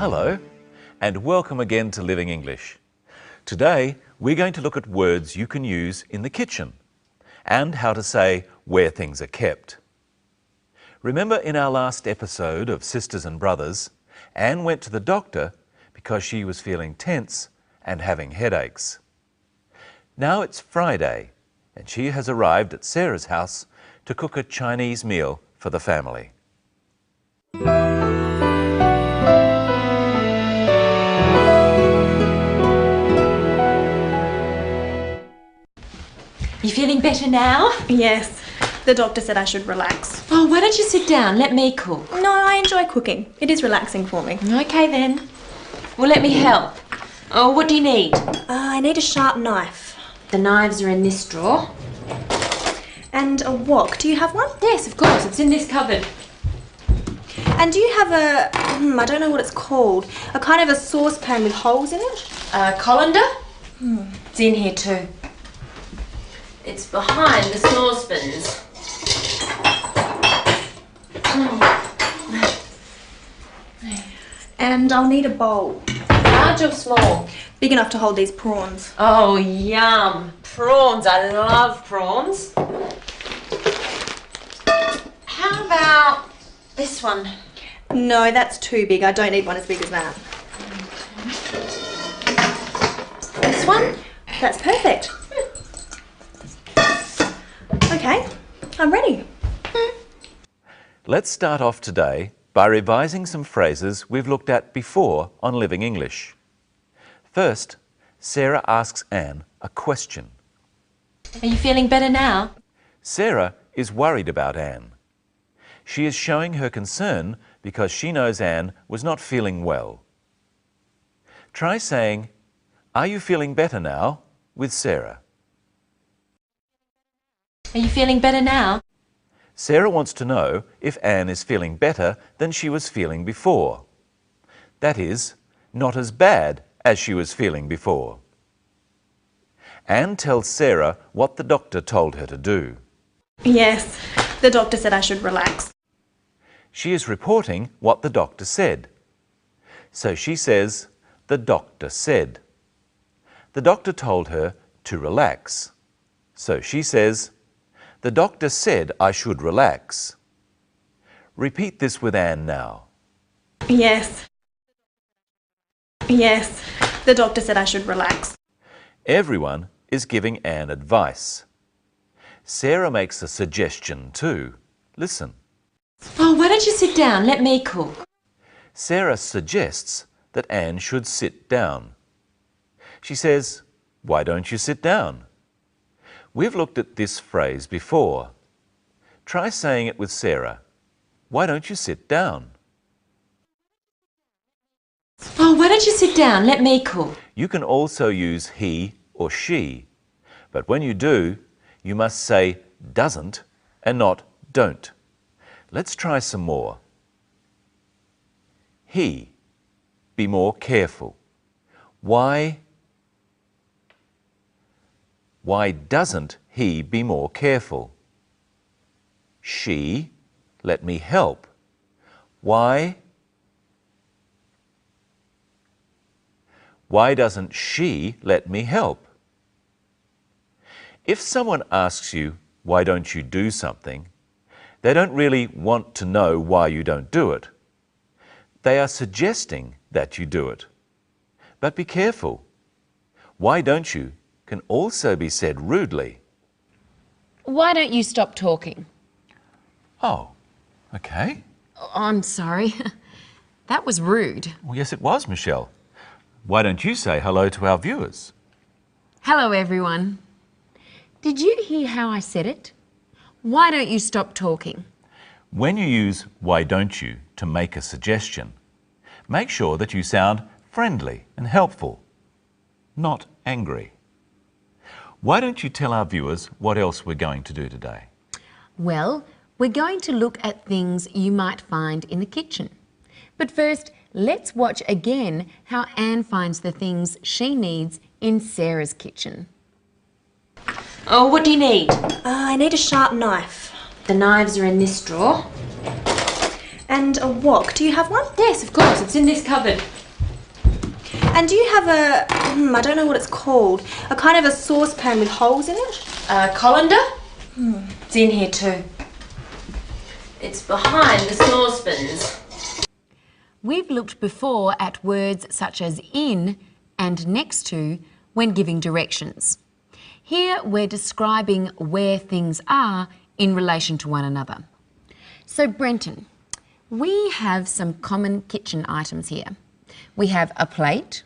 Hello, and welcome again to Living English. Today, we're going to look at words you can use in the kitchen and how to say where things are kept. Remember in our last episode of Sisters and Brothers, Anne went to the doctor because she was feeling tense and having headaches. Now it's Friday, and she has arrived at Sarah's house to cook a Chinese meal for the family. You feeling better now? Yes. The doctor said I should relax. Oh, why don't you sit down? Let me cook. No, I enjoy cooking. It is relaxing for me. Okay then. Well, let me help. Oh, what do you need? I need a sharp knife. The knives are in this drawer. And a wok. Do you have one? Yes, of course. It's in this cupboard. And do you have a, I don't know what it's called, a kind of a saucepan with holes in it? A colander? It's in here too. It's behind the saucepans. And I'll need a bowl. Large or small? Big enough to hold these prawns. Oh, yum. Prawns. I love prawns. How about this one? No, that's too big. I don't need one as big as that. This one? That's perfect. Okay, I'm ready. Let's start off today by revising some phrases we've looked at before on Living English. First, Sarah asks Anne a question. Are you feeling better now? Sarah is worried about Anne. She is showing her concern because she knows Anne was not feeling well. Try saying, "Are you feeling better now?" with Sarah. Are you feeling better now? Sarah wants to know if Anne is feeling better than she was feeling before. That is, not as bad as she was feeling before. Anne tells Sarah what the doctor told her to do. Yes, the doctor said I should relax. She is reporting what the doctor said. So she says, "The doctor said." The doctor told her to relax. So she says, "The doctor said I should relax." Repeat this with Anne now. Yes. Yes, the doctor said I should relax. Everyone is giving Anne advice. Sarah makes a suggestion too. Listen. Oh, why don't you sit down? Let me cook. Sarah suggests that Anne should sit down. She says, "Why don't you sit down?" We've looked at this phrase before. Try saying it with Sarah. "Why don't you sit down?" Oh, why don't you sit down? Let me cook. You can also use he or she, but when you do, you must say doesn't and not don't. Let's try some more. He. Be more careful. Why doesn't he be more careful? She. Let me help. Why doesn't she let me help? If someone asks you, "Why don't you do something?" they don't really want to know why you don't do it. They are suggesting that you do it. But be careful. "Why don't you?" can also be said rudely. Why don't you stop talking? Oh, okay. Oh, I'm sorry. That was rude. Well, yes, it was, Michelle. Why don't you say hello to our viewers? Hello, everyone. Did you hear how I said it? Why don't you stop talking? When you use "why don't you" to make a suggestion, make sure that you sound friendly and helpful, not angry. Why don't you tell our viewers what else we're going to do today? Well, we're going to look at things you might find in the kitchen. But first, let's watch again how Anne finds the things she needs in Sarah's kitchen. Oh, what do you need? I need a sharp knife. The knives are in this drawer. And a wok. Do you have one? Yes, of course. It's in this cupboard. And do you have a, I don't know what it's called, a kind of a saucepan with holes in it? Colander? It's in here too. It's behind the saucepans. We've looked before at words such as in and next to when giving directions. Here we're describing where things are in relation to one another. So Brenton, we have some common kitchen items here. We have a plate,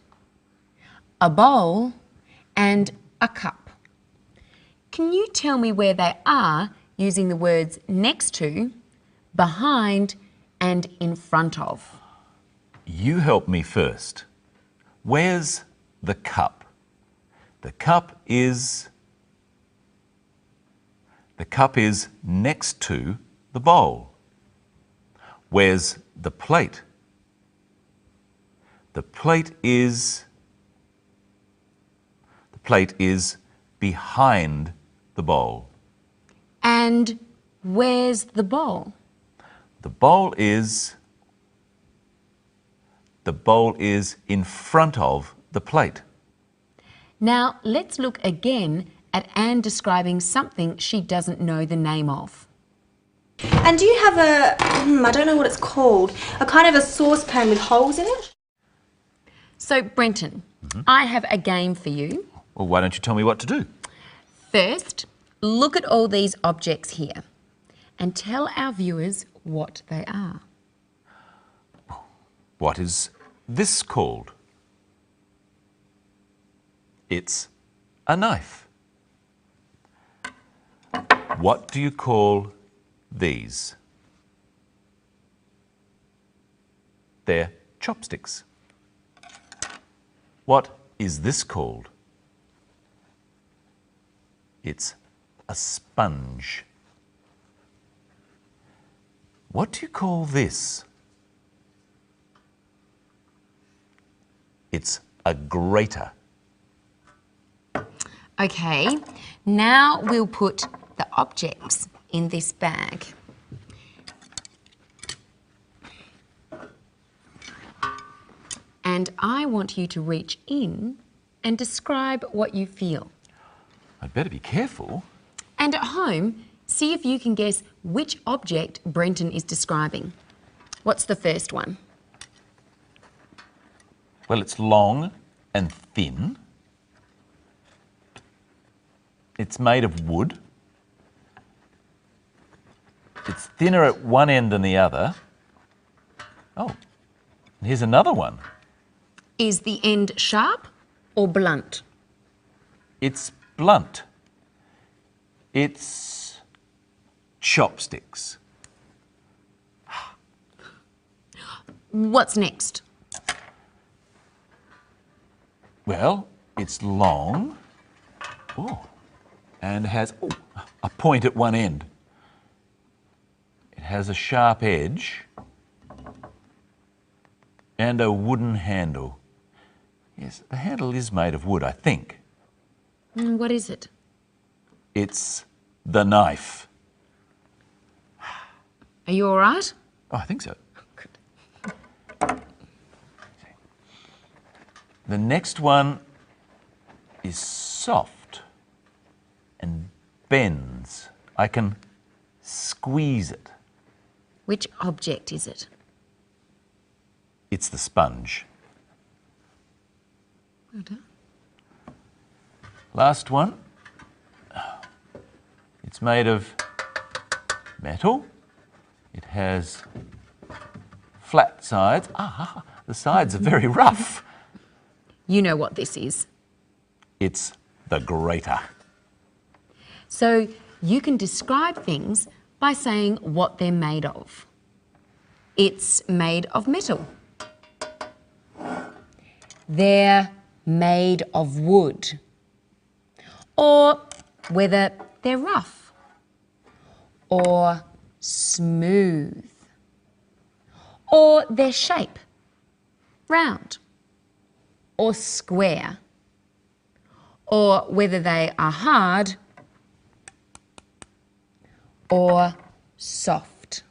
a bowl and a cup. Can you tell me where they are using the words next to, behind and in front of? You help me first. Where's the cup? The cup is next to the bowl. Where's the plate? The plate is behind the bowl. And where's the bowl? The bowl is in front of the plate. Now let's look again at Anne describing something she doesn't know the name of. And do you have a, I don't know what it's called, a kind of a saucepan with holes in it? So Brenton, I have a game for you. Well, why don't you tell me what to do? First, look at all these objects here and tell our viewers what they are. What is this called? It's a knife. What do you call these? They're chopsticks. What is this called? It's a sponge. What do you call this? It's a grater. Okay, now we'll put the objects in this bag. And I want you to reach in and describe what you feel. I'd better be careful. And at home, see if you can guess which object Brenton is describing. What's the first one? Well, it's long and thin. It's made of wood. It's thinner at one end than the other. Oh, here's another one. Is the end sharp or blunt? It's blunt. It's chopsticks. What's next? Well, it's long. Oh, and has a point at one end. It has a sharp edge and a wooden handle. Yes, the handle is made of wood, I think. What is it? It's the knife. Are you all right? Oh, I think so. The next one is soft and bends. I can squeeze it. Which object is it? It's the sponge. Well done. Last one. It's made of metal. It has flat sides. The sides are very rough. You know what this is. It's the grater. So you can describe things by saying what they're made of. It's made of metal. They're made of wood. Or whether they're rough or smooth. Or their shape, round or square. Or whether they are hard or soft.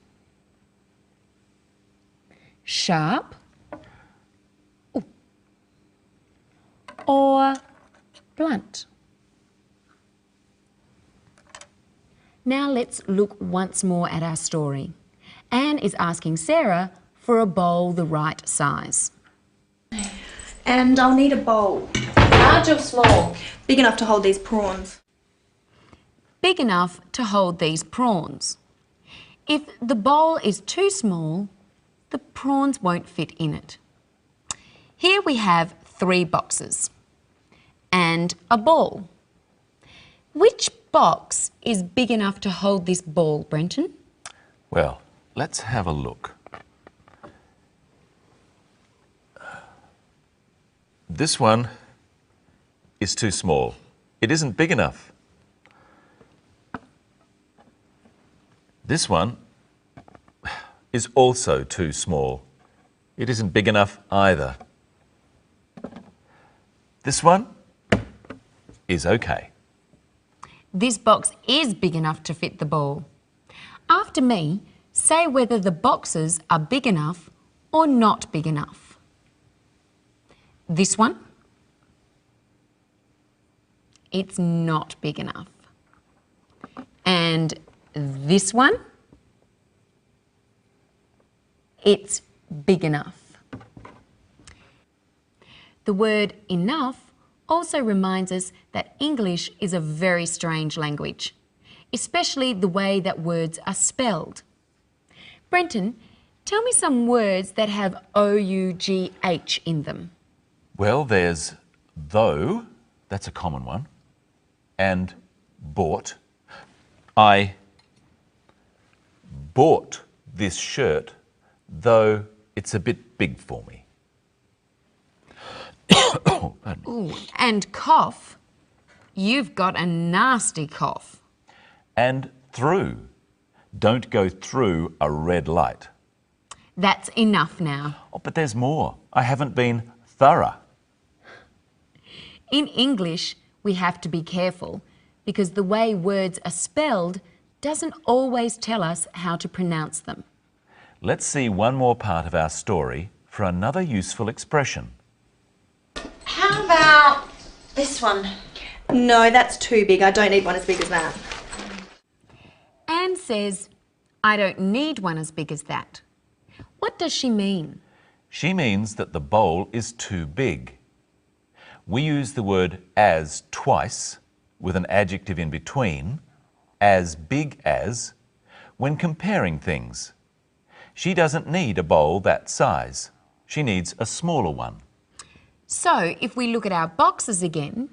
sharp, or blunt. Now let's look once more at our story. Anne is asking Sarah for a bowl the right size. And I'll need a bowl. Large or small? Big enough to hold these prawns. Big enough to hold these prawns. If the bowl is too small, the prawns won't fit in it. Here we have 3 boxes and a ball. Which box is big enough to hold this ball, Brenton? Well, let's have a look. This one is too small. It isn't big enough. This one is also too small. It isn't big enough either. This one is okay. This box is big enough to fit the ball. After me, say whether the boxes are big enough or not big enough. This one, it's not big enough. And this one, it's big enough. The word enough also reminds us that English is a very strange language, especially the way that words are spelled. Brenton, tell me some words that have O-U-G-H in them. Well, there's though, that's a common one, and bought. I bought this shirt, though it's a bit big for me. Ooh, and cough. You've got a nasty cough. And through. Don't go through a red light. That's enough now. Oh, but there's more. I haven't been thorough. In English, we have to be careful because the way words are spelled doesn't always tell us how to pronounce them. Let's see one more part of our story for another useful expression. How about this one? No, that's too big. I don't need one as big as that. Anne says, I don't need one as big as that. What does she mean? She means that the bowl is too big. We use the word as twice with an adjective in between, as big as, when comparing things. She doesn't need a bowl that size. She needs a smaller one. So if we look at our boxes again,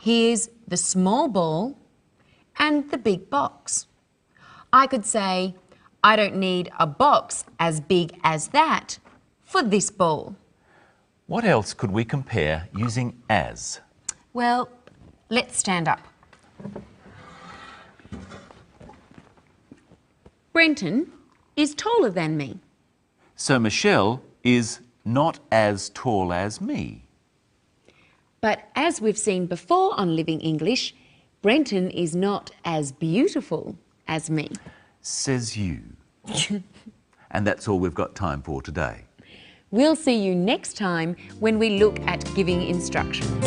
here's the small ball and the big box. I could say, I don't need a box as big as that for this ball. What else could we compare using as? Well, let's stand up. Brenton is taller than me. So Michelle is not as tall as me. But as we've seen before on Living English, Brenton is not as beautiful as me. Says you. And that's all we've got time for today. We'll see you next time when we look at giving instructions.